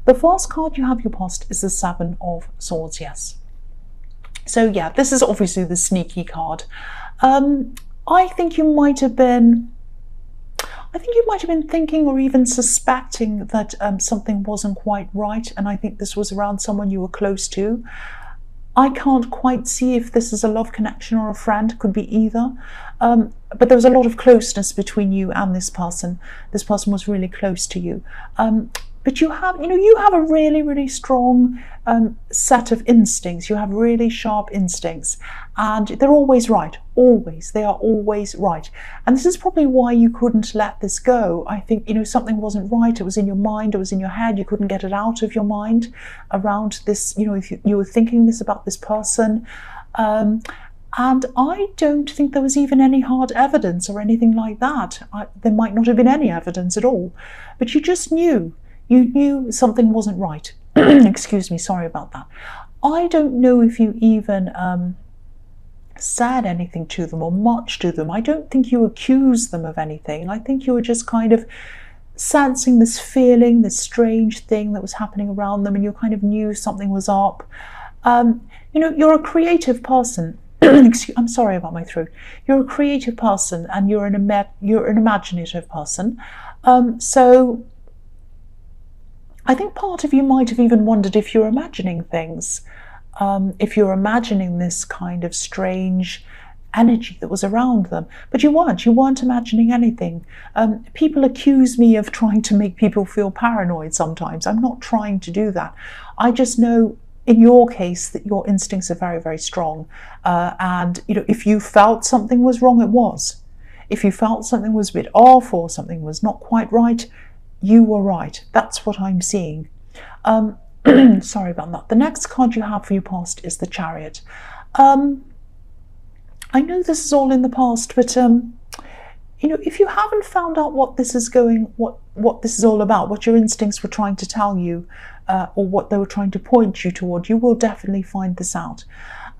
The first card you have your past is the Seven of Swords, yes. So yeah, this is obviously the sneaky card. I think you might have been thinking or even suspecting that something wasn't quite right, and I think this was around someone you were close to. I can't quite see if this is a love connection or a friend, could be either. But there was a lot of closeness between you and this person. This person was really close to you. But you have a really, really strong set of instincts. You have really sharp instincts, and they're always right. Always, they are always right. And this is probably why you couldn't let this go. I think something wasn't right. It was in your mind. It was in your head. You couldn't get it out of your mind around this. If you were thinking this about this person. And I don't think there was even any hard evidence or anything like that. There might not have been any evidence at all, but you just knew. You knew something wasn't right. Excuse me, sorry about that. I don't know if you even said anything to them or much to them. I don't think you accused them of anything. I think you were just kind of sensing this feeling, this strange thing that was happening around them, and you kind of knew something was up. You're a creative person. I'm sorry about my throat. You're a creative person, and you're an imaginative person. So I think part of you might have even wondered if you're imagining things, if you're imagining this kind of strange energy that was around them. But you weren't imagining anything. People accuse me of trying to make people feel paranoid sometimes. I'm not trying to do that. I just know in your case that your instincts are very, very strong. And if you felt something was wrong, it was. If you felt something was a bit off or something was not quite right, you were right. That's what I'm seeing. Sorry about that. The next card you have for your past is the Chariot. I know this is all in the past, but if you haven't found out what this is what this is all about, what your instincts were trying to tell you, or what they were trying to point you toward, you will definitely find this out.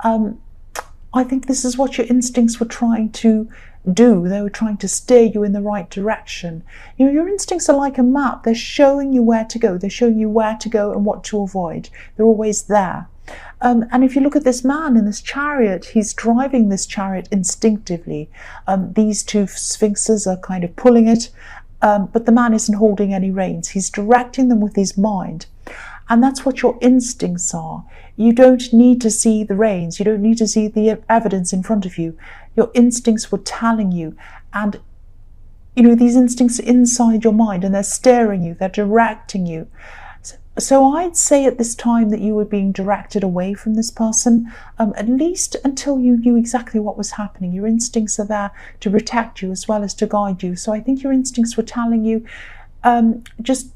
I think this is what your instincts were trying to do. They were trying to steer you in the right direction. Your instincts are like a map. They're showing you where to go. They're showing you where to go and what to avoid. They're always there. And if you look at this man in this chariot, he's driving this chariot instinctively. These two sphinxes are kind of pulling it, but the man isn't holding any reins. He's directing them with his mind. And that's what your instincts are. You don't need to see the reins. You don't need to see the evidence in front of you. Your instincts were telling you. And, these instincts are inside your mind, and they're steering you. They're directing you. So I'd say at this time that you were being directed away from this person, at least until you knew exactly what was happening. Your instincts are there to protect you as well as to guide you. So I think your instincts were telling you, just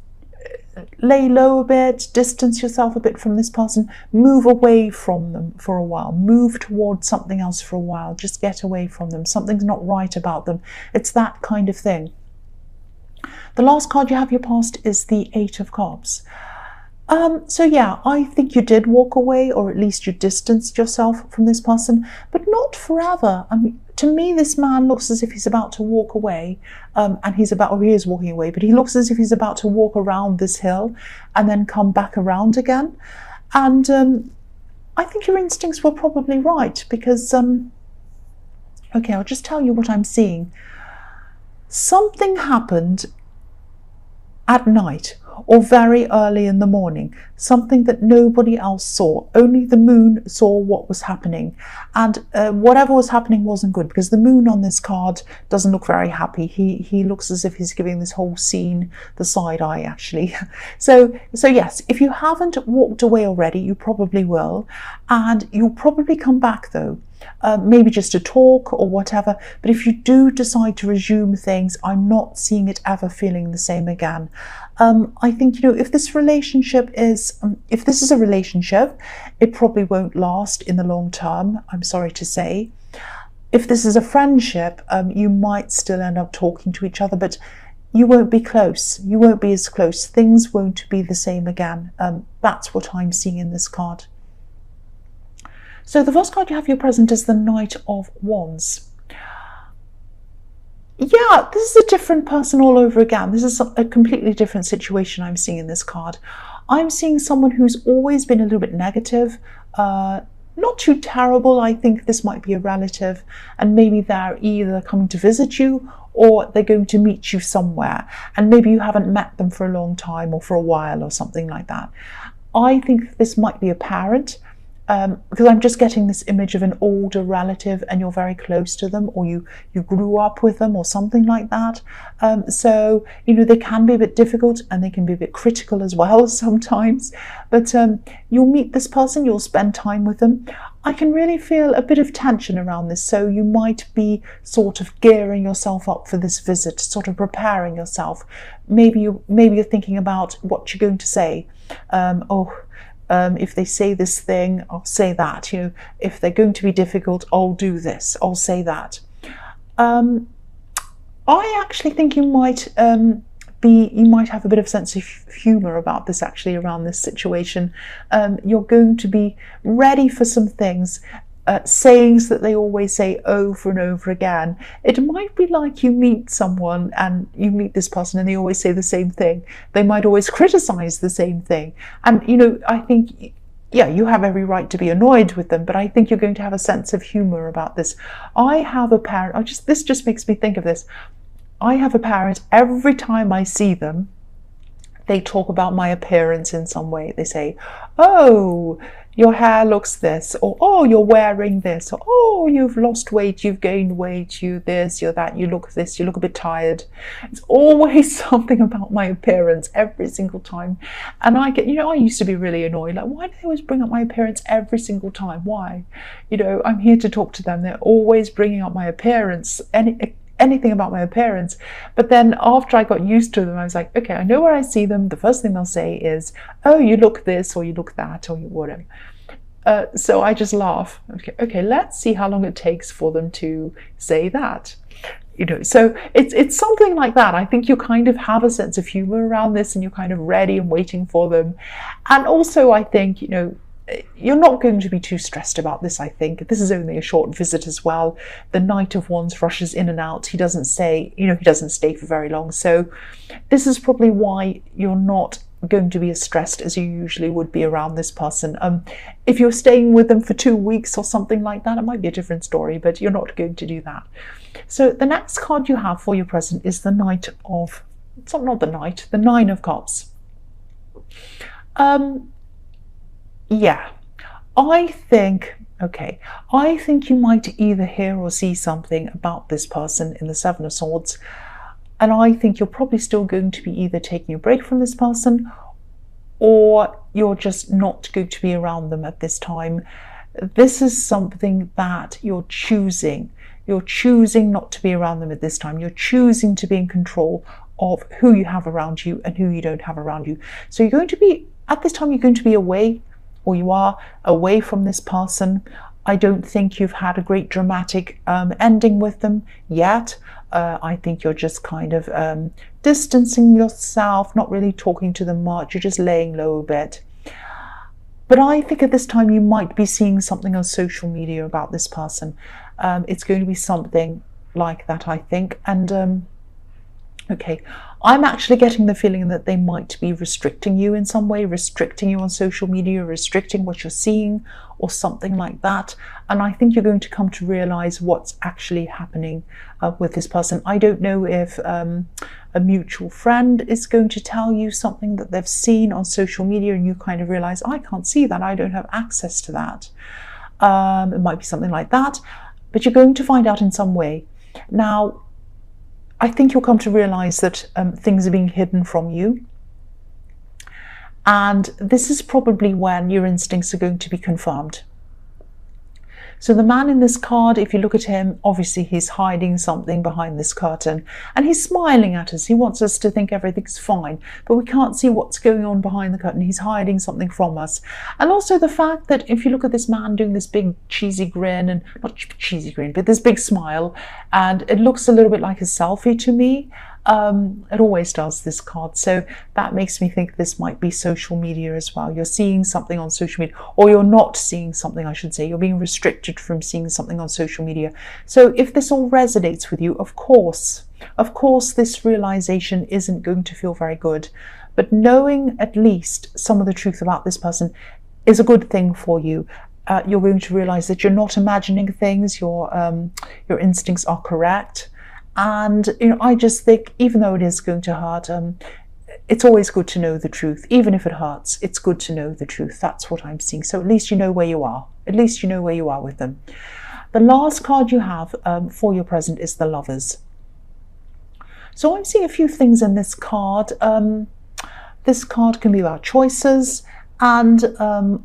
lay low a bit, distance yourself a bit from this person, move away from them for a while, move towards something else for a while, just get away from them. Something's not right about them. It's that kind of thing. The last card you have your past is the Eight of Cups. So yeah, I think you did walk away, or at least you distanced yourself from this person, but not forever. I mean, to me, this man looks as if he's about to walk away, and he is walking away, but he looks as if he's about to walk around this hill and then come back around again. And I think your instincts were probably right, because, okay, I'll just tell you what I'm seeing. Something happened at night or very early in the morning, something that nobody else saw. Only the moon saw what was happening, and whatever was happening wasn't good, because the moon on this card doesn't look very happy. He looks as if he's giving this whole scene the side eye, actually. So yes, if you haven't walked away already, you probably will, and you'll probably come back though. Maybe just to talk or whatever, but if you do decide to resume things, I'm not seeing it ever feeling the same again. I think, if this is a relationship, it probably won't last in the long term, I'm sorry to say. If this is a friendship, you might still end up talking to each other, but you won't be close. You won't be as close. Things won't be the same again. That's what I'm seeing in this card. So the first card you have your present is the Knight of Wands. Yeah, this is a different person all over again. This is a completely different situation I'm seeing in this card. I'm seeing someone who's always been a little bit negative, not too terrible. I think this might be a relative, and maybe they're either coming to visit you or they're going to meet you somewhere, and maybe you haven't met them for a long time or for a while or something like that. I think this might be a parent, because I'm just getting this image of an older relative and you're very close to them, or you grew up with them or something like that. So, they can be a bit difficult and they can be a bit critical as well sometimes. But you'll meet this person, you'll spend time with them. I can really feel a bit of tension around this. So you might be sort of gearing yourself up for this visit, sort of preparing yourself. Maybe you're thinking about what you're going to say. If they say this thing, I'll say that. If they're going to be difficult, I'll do this, I'll say that. I actually think you might have a bit of sense of humor about this, actually, around this situation. You're going to be ready for some things, sayings that they always say over and over again. It might be like you meet someone and you meet this person and they always say the same thing. They might always criticize the same thing. And, I think, yeah, you have every right to be annoyed with them, but I think you're going to have a sense of humor about this. I have a parent, this just makes me think of this. I have a parent, every time I see them, they talk about my appearance in some way. They say, oh, your hair looks this, or oh, you're wearing this, or oh, you've lost weight, you've gained weight, you this, you're that, you look this, you look a bit tired. It's always something about my appearance every single time. And I get, I used to be really annoyed, like, why do they always bring up my appearance every single time? Why? I'm here to talk to them. They're always bringing up my appearance, anything about my appearance. But then after I got used to them, I was like, okay, I know where I see them, the first thing they'll say is, oh, you look this, or you look that, or you whatever. So I just laugh. Okay, let's see how long it takes for them to say that. So it's something like that. I think you kind of have a sense of humor around this, and you're kind of ready and waiting for them. And also, I think, you're not going to be too stressed about this. I think this is only a short visit as well. The Knight of Wands rushes in and out. He doesn't stay for very long. So this is probably why you're not going to be as stressed as you usually would be around this person. If you're staying with them for 2 weeks or something like that, it might be a different story, but you're not going to do that. So the next card you have for your present is the Knight of, it's not the Knight, the Nine of Cups. Yeah, I think you might either hear or see something about this person in the Seven of Swords, and I think you're probably still going to be either taking a break from this person, or you're just not going to be around them at this time. This is something that you're choosing. You're choosing not to be around them at this time. You're choosing to be in control of who you have around you and who you don't have around you. So you're going to be, at this time, you're going to be away, or you are away from this person. I don't think you've had a great dramatic ending with them yet. I think you're just kind of distancing yourself, not really talking to them much. You're just laying low a bit. But I think at this time you might be seeing something on social media about this person. It's going to be something like that, I think. And okay, I'm actually getting the feeling that they might be restricting you in some way, restricting you on social media, restricting what you're seeing, or something like that. And I think you're going to come to realize what's actually happening with this person. I don't know if a mutual friend is going to tell you something that they've seen on social media, and you kind of realize, I can't see that, I don't have access to that. It might be something like that, but you're going to find out in some way. Now, I think you'll come to realize that things are being hidden from you. And this is probably when your instincts are going to be confirmed. So the man in this card, if you look at him, obviously he's hiding something behind this curtain, and he's smiling at us. He wants us to think everything's fine, but we can't see what's going on behind the curtain. He's hiding something from us. And also the fact that if you look at this man doing this big cheesy grin, and not cheesy grin, but this big smile, and it looks a little bit like a selfie to me. It always does, this card. So that makes me think this might be social media as well. You're seeing something on social media, or you're not seeing something, I should say. You're being restricted from seeing something on social media. So if this all resonates with you, of course this realization isn't going to feel very good. but knowing at least some of the truth about this person is a good thing for you. You're going to realize that you're not imagining things, your instincts are correct. And I just think, even though it is going to hurt, it's always good to know the truth. Even if it hurts, it's good to know the truth. That's what I'm seeing. So at least you know where you are. At least you know where you are with them. The last card you have for your present is the Lovers. So I'm seeing a few things in this card. This card can be about choices. And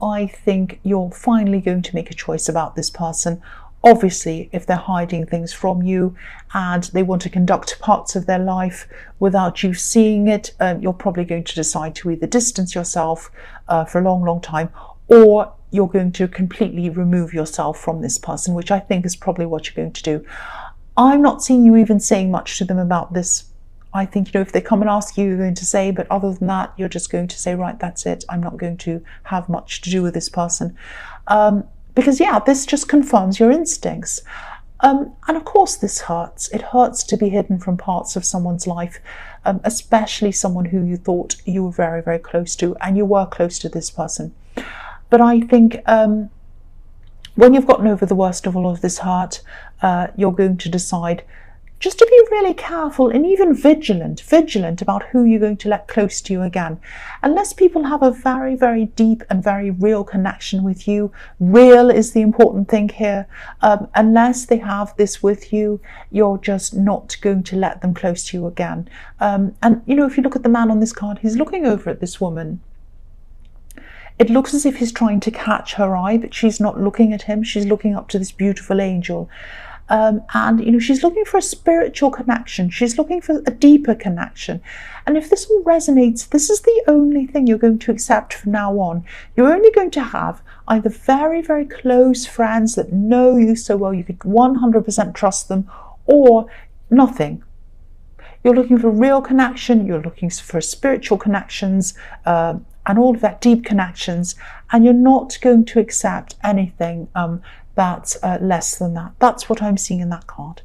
I think you're finally going to make a choice about this person. Obviously, if they're hiding things from you and they want to conduct parts of their life without you seeing it, you're probably going to decide to either distance yourself for a long, long time, or you're going to completely remove yourself from this person, which I think is probably what you're going to do. I'm not seeing you even saying much to them about this. I think, if they come and ask you, you're going to say, but other than that, you're just going to say, right, that's it. I'm not going to have much to do with this person. Because, yeah, this just confirms your instincts. And of course, this hurts. It hurts to be hidden from parts of someone's life, especially someone who you thought you were very, very close to, and you were close to this person. But I think when you've gotten over the worst of all of this hurt, you're going to decide just to be really careful and even vigilant about who you're going to let close to you again. Unless people have a very, very deep and very real connection with you, real is the important thing here. Unless they have this with you, you're just not going to let them close to you again. And if you look at the man on this card, he's looking over at this woman. It looks as if he's trying to catch her eye, but she's not looking at him. She's looking up to this beautiful angel. And she's looking for a spiritual connection. She's looking for a deeper connection. And if this all resonates, this is the only thing you're going to accept from now on. You're only going to have either very, very close friends that know you so well you could 100% trust them, or nothing. You're looking for real connection. You're looking for spiritual connections and all of that deep connections. And you're not going to accept anything that's less than that. That's what I'm seeing in that card.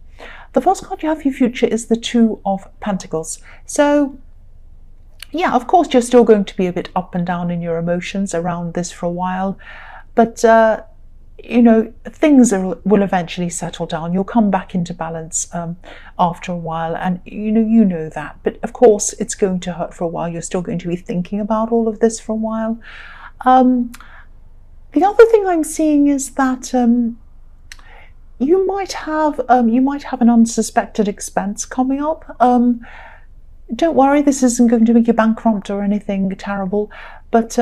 The first card you have for your future is the Two of Pentacles. So, yeah, of course, you're still going to be a bit up and down in your emotions around this for a while. But, things will eventually settle down. You'll come back into balance after a while. And, you know that. But, of course, it's going to hurt for a while. You're still going to be thinking about all of this for a while. The other thing I'm seeing is that you might have an unsuspected expense coming up. Don't worry, this isn't going to make you bankrupt or anything terrible, but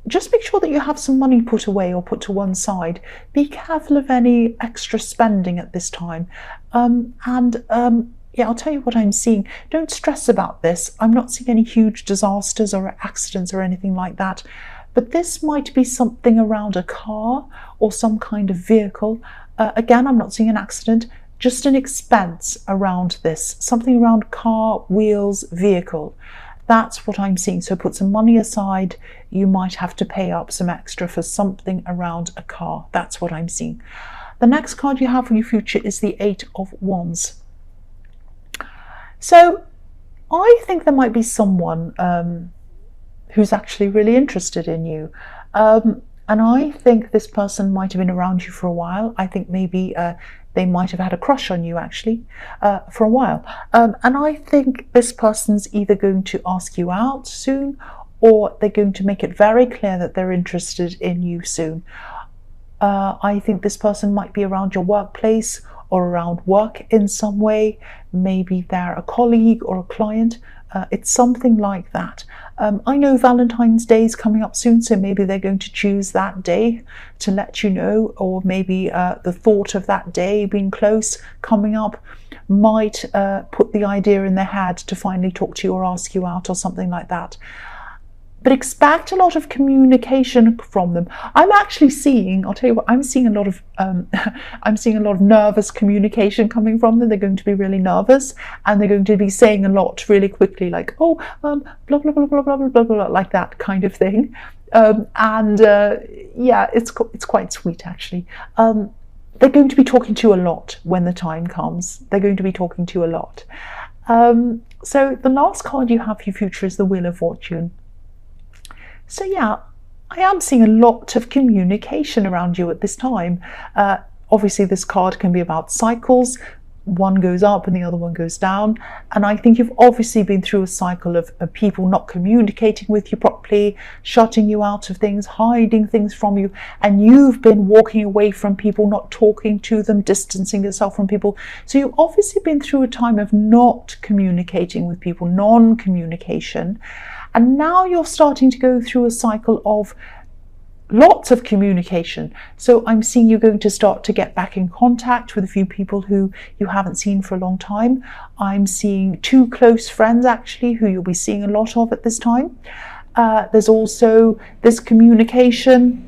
just make sure that you have some money put away or put to one side. Be careful of any extra spending at this time. Yeah, I'll tell you what I'm seeing. Don't stress about this. I'm not seeing any huge disasters or accidents or anything like that. But this might be something around a car or some kind of vehicle. Again, I'm not seeing an accident, just an expense around this. Something around car, wheels, vehicle. That's what I'm seeing. So put some money aside. You might have to pay up some extra for something around a car. That's what I'm seeing. The next card you have for your future is the Eight of Wands. So I think there might be someone who's actually really interested in you. And I think this person might have been around you for a while. I think maybe they might have had a crush on you actually for a while. And I think this person's either going to ask you out soon, or they're going to make it very clear that they're interested in you soon. I think this person might be around your workplace or around work in some way. Maybe they're a colleague or a client. It's something like that. I know Valentine's Day is coming up soon, so maybe they're going to choose that day to let you know, or maybe the thought of that day being close, coming up, might put the idea in their head to finally talk to you or ask you out or something like that. But expect a lot of communication from them. I'm actually seeing, I'll tell you what, I'm seeing a lot of nervous communication coming from them. They're going to be really nervous, and they're going to be saying a lot really quickly, like, oh, blah, blah, blah, blah, blah, blah, blah, blah, like that kind of thing. Yeah, it's quite sweet, actually. They're going to be talking to you a lot when the time comes. They're going to be talking to you a lot. So the last card you have for your future is the Wheel of Fortune. So yeah, I am seeing a lot of communication around you at this time. Obviously, this card can be about cycles. One goes up and the other one goes down. And I think you've obviously been through a cycle of people not communicating with you properly, shutting you out of things, hiding things from you. And you've been walking away from people, not talking to them, distancing yourself from people. So you've obviously been through a time of not communicating with people, non-communication. And now you're starting to go through a cycle of lots of communication. So I'm seeing you're going to start to get back in contact with a few people who you haven't seen for a long time. I'm seeing 2 close friends actually who you'll be seeing a lot of at this time. There's also this communication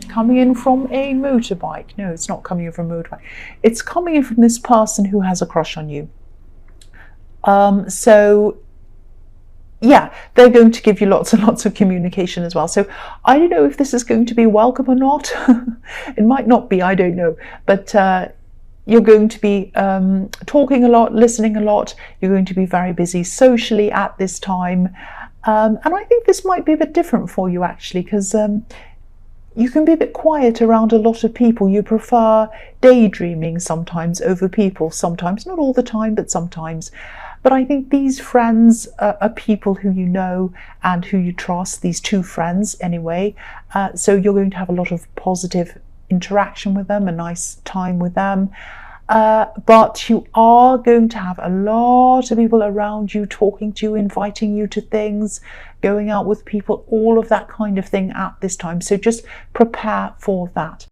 coming in from a motorbike. No, it's not coming in from a motorbike. It's coming in from this person who has a crush on you. So yeah, they're going to give you lots and lots of communication as well. So I don't know if this is going to be welcome or not. It might not be, I don't know. But you're going to be talking a lot, listening a lot. You're going to be very busy socially at this time. And I think this might be a bit different for you actually, because you can be a bit quiet around a lot of people. You prefer daydreaming sometimes over people, sometimes, not all the time, but sometimes. But I think these friends are people who you know and who you trust, these 2 friends anyway. So you're going to have a lot of positive interaction with them, a nice time with them. But you are going to have a lot of people around you talking to you, inviting you to things, going out with people, all of that kind of thing at this time. So just prepare for that.